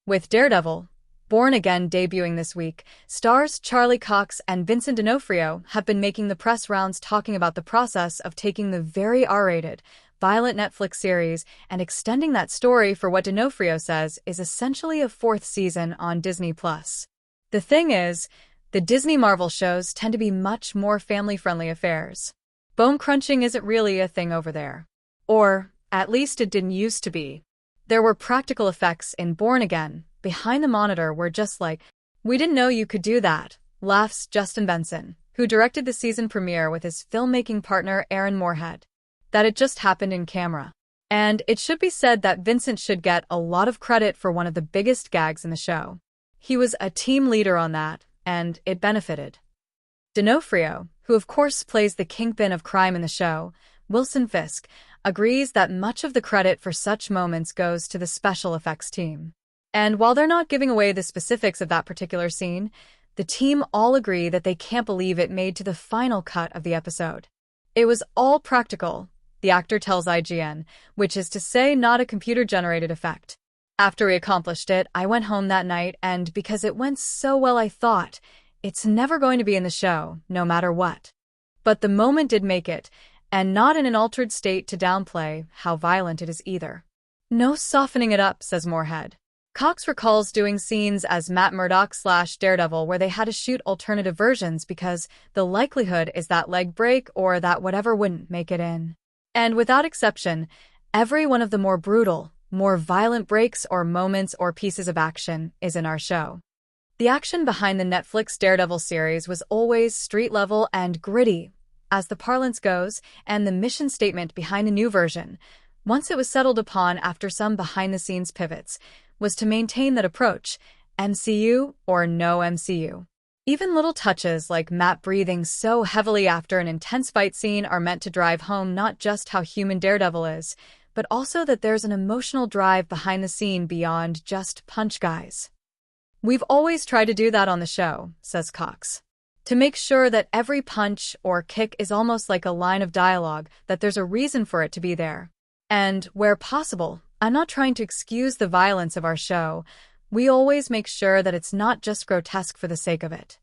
With Daredevil, Born Again debuting this week, stars Charlie Cox and Vincent D'Onofrio have been making the press rounds talking about the process of taking the very R-rated, violent Netflix series and extending that story for what D'Onofrio says is essentially a fourth season on Disney+. The thing is, the Disney Marvel shows tend to be much more family-friendly affairs. Bone crunching isn't really a thing over there. Or, at least it didn't used to be. There were practical effects in Born Again. Behind the monitor were just like, "We didn't know you could do that," laughs Justin Benson, who directed the season premiere with his filmmaking partner Aaron Moorhead. That it just happened in camera. And it should be said that Vincent should get a lot of credit for one of the biggest gags in the show. He was a team leader on that, and it benefited. D'Onofrio, who of course plays the kingpin of crime in the show, Wilson Fisk, agrees that much of the credit for such moments goes to the special effects team. And while they're not giving away the specifics of that particular scene, the team all agree that they can't believe it made to the final cut of the episode. It was all practical, the actor tells IGN, which is to say not a computer-generated effect. After we accomplished it, I went home that night, and because it went so well I thought, it's never going to be in the show, no matter what. But the moment did make it, and not in an altered state to downplay how violent it is either. No softening it up, says Moorhead. Cox recalls doing scenes as Matt Murdock/Daredevil where they had to shoot alternative versions because the likelihood is that leg break or that whatever wouldn't make it in. And without exception, every one of the more brutal, more violent breaks or moments or pieces of action is in our show. The action behind the Netflix Daredevil series was always street-level and gritty, as the parlance goes, and the mission statement behind the new version, once it was settled upon after some behind-the-scenes pivots, was to maintain that approach, MCU or no MCU. Even little touches like Matt breathing so heavily after an intense fight scene are meant to drive home not just how human Daredevil is, but also that there's an emotional drive behind the scene beyond just punch guys. We've always tried to do that on the show, says Cox. To make sure that every punch or kick is almost like a line of dialogue, that there's a reason for it to be there. And, where possible, I'm not trying to excuse the violence of our show, we always make sure that it's not just grotesque for the sake of it.